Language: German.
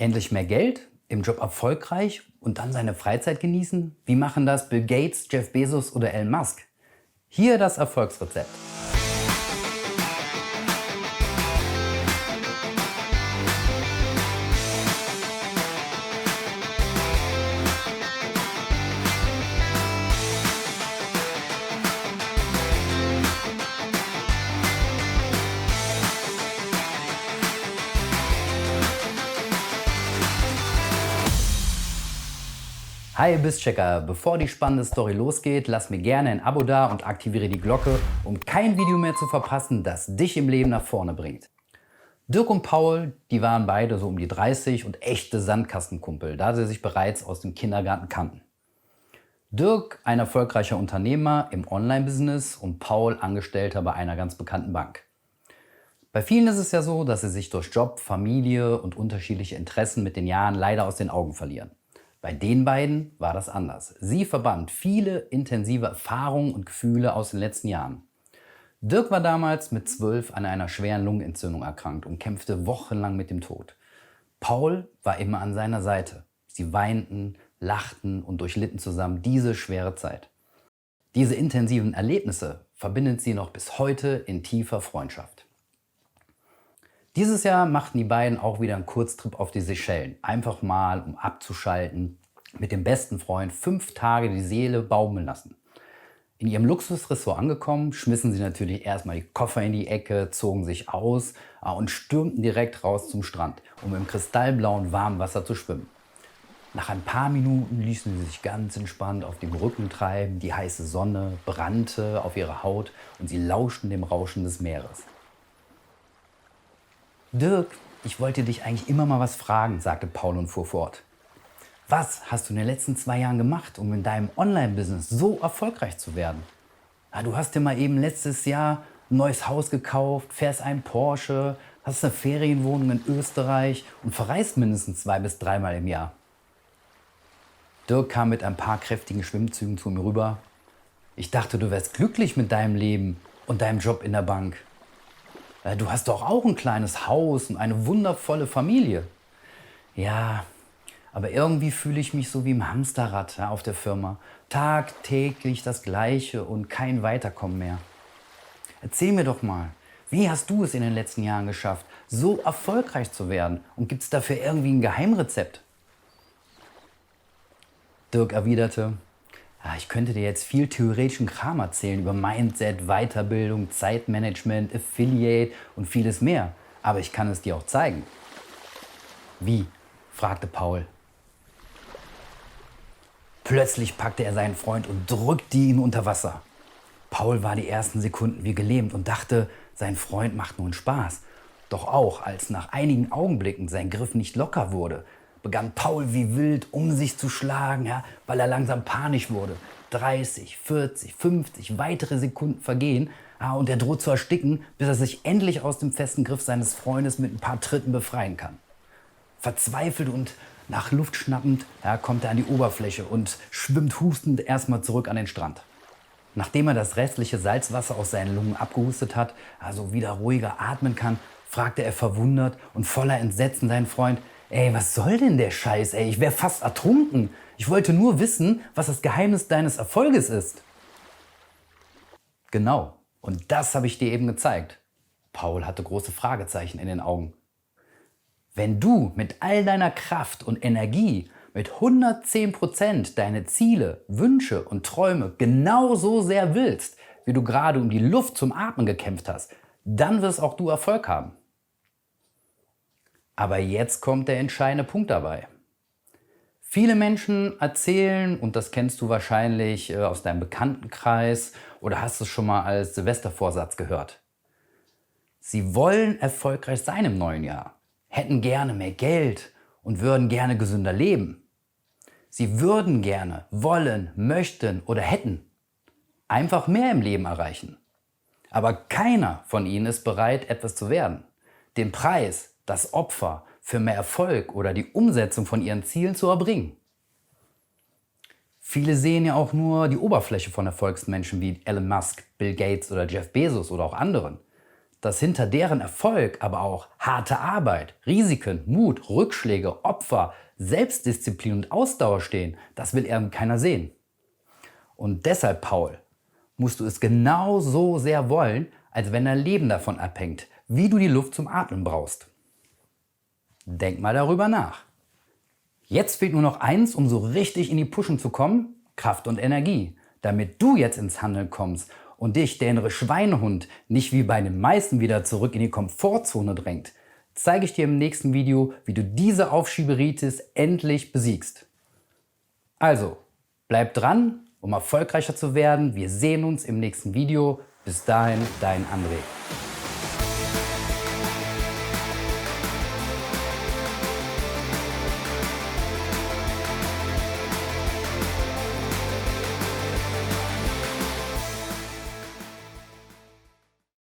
Endlich mehr Geld, im Job erfolgreich und dann seine Freizeit genießen? Wie machen das Bill Gates, Jeff Bezos oder Elon Musk? Hier das Erfolgsrezept. Hi Bisschecker, bevor die spannende Story losgeht, lass mir gerne ein Abo da und aktiviere die Glocke, um kein Video mehr zu verpassen, das dich im Leben nach vorne bringt. Dirk und Paul, die waren beide so um die 30 und echte Sandkastenkumpel, da sie sich bereits aus dem Kindergarten kannten. Dirk, ein erfolgreicher Unternehmer im Online-Business und Paul, Angestellter bei einer ganz bekannten Bank. Bei vielen ist es ja so, dass sie sich durch Job, Familie und unterschiedliche Interessen mit den Jahren leider aus den Augen verlieren. Bei den beiden war das anders. Sie verband viele intensive Erfahrungen und Gefühle aus den letzten Jahren. Dirk war damals mit 12 an einer schweren Lungenentzündung erkrankt und kämpfte wochenlang mit dem Tod. Paul war immer an seiner Seite. Sie weinten, lachten und durchlitten zusammen diese schwere Zeit. Diese intensiven Erlebnisse verbindet sie noch bis heute in tiefer Freundschaft. Dieses Jahr machten die beiden auch wieder einen Kurztrip auf die Seychellen. Einfach mal, um abzuschalten, mit dem besten Freund 5 Tage die Seele baumeln lassen. In ihrem Luxusressort angekommen, schmissen sie natürlich erstmal die Koffer in die Ecke, zogen sich aus und stürmten direkt raus zum Strand, um im kristallblauen warmen Wasser zu schwimmen. Nach ein paar Minuten ließen sie sich ganz entspannt auf dem Rücken treiben, die heiße Sonne brannte auf ihrer Haut und sie lauschten dem Rauschen des Meeres. Dirk, ich wollte dich eigentlich immer mal was fragen, sagte Paul und fuhr fort. Was hast du in den letzten 2 Jahren gemacht, um in deinem Online-Business so erfolgreich zu werden? Ja, du hast dir mal eben letztes Jahr ein neues Haus gekauft, fährst einen Porsche, hast eine Ferienwohnung in Österreich und verreist mindestens 2 bis 3 Mal im Jahr. Dirk kam mit ein paar kräftigen Schwimmzügen zu mir rüber. Ich dachte, du wärst glücklich mit deinem Leben und deinem Job in der Bank. Du hast doch auch ein kleines Haus und eine wundervolle Familie. Ja, aber irgendwie fühle ich mich so wie im Hamsterrad auf der Firma. Tagtäglich das Gleiche und kein Weiterkommen mehr. Erzähl mir doch mal, wie hast du es in den letzten Jahren geschafft, so erfolgreich zu werden? Und gibt es dafür irgendwie ein Geheimrezept? Dirk erwiderte, ich könnte dir jetzt viel theoretischen Kram erzählen über Mindset, Weiterbildung, Zeitmanagement, Affiliate und vieles mehr. Aber ich kann es dir auch zeigen. Wie? Fragte Paul. Plötzlich packte er seinen Freund und drückte ihn unter Wasser. Paul war die ersten Sekunden wie gelähmt und dachte, sein Freund macht nur einen Spaß. Doch auch, als nach einigen Augenblicken sein Griff nicht locker wurde, begann Paul wie wild um sich zu schlagen, weil er langsam panisch wurde. 30, 40, 50 weitere Sekunden vergehen und er droht zu ersticken, bis er sich endlich aus dem festen Griff seines Freundes mit ein paar Tritten befreien kann. Verzweifelt und nach Luft schnappend kommt er an die Oberfläche und schwimmt hustend erstmal zurück an den Strand. Nachdem er das restliche Salzwasser aus seinen Lungen abgehustet hat, also wieder ruhiger atmen kann, fragte er verwundert und voller Entsetzen seinen Freund, ey, was soll denn der Scheiß, ey? Ich wäre fast ertrunken. Ich wollte nur wissen, was das Geheimnis deines Erfolges ist. Genau, und das habe ich dir eben gezeigt. Paul hatte große Fragezeichen in den Augen. Wenn du mit all deiner Kraft und Energie mit 110% deine Ziele, Wünsche und Träume genauso sehr willst, wie du gerade um die Luft zum Atmen gekämpft hast, dann wirst auch du Erfolg haben. Aber jetzt kommt der entscheidende Punkt dabei. Viele Menschen erzählen, und das kennst du wahrscheinlich aus deinem Bekanntenkreis oder hast es schon mal als Silvestervorsatz gehört. Sie wollen erfolgreich sein im neuen Jahr, hätten gerne mehr Geld und würden gerne gesünder leben. Sie würden gerne, wollen, möchten oder hätten einfach mehr im Leben erreichen. Aber keiner von ihnen ist bereit, etwas zu werden. Den Preis, das Opfer für mehr Erfolg oder die Umsetzung von ihren Zielen zu erbringen. Viele sehen ja auch nur die Oberfläche von Erfolgsmenschen wie Elon Musk, Bill Gates oder Jeff Bezos oder auch anderen. dass hinter deren Erfolg aber auch harte Arbeit, Risiken, Mut, Rückschläge, Opfer, Selbstdisziplin und Ausdauer stehen, das will eben keiner sehen. Und deshalb, Paul, musst du es genau so sehr wollen, als wenn dein Leben davon abhängt, wie du die Luft zum Atmen brauchst. Denk mal darüber nach. Jetzt fehlt nur noch eins, um so richtig in die Puschen zu kommen: Kraft und Energie, damit du jetzt ins Handeln kommst und dich der innere Schweinehund nicht wie bei den meisten wieder zurück in die Komfortzone drängt. Zeige ich dir im nächsten Video, wie du diese Aufschieberitis endlich besiegst. Also, bleib dran, um erfolgreicher zu werden. Wir sehen uns im nächsten Video. Bis dahin, dein André.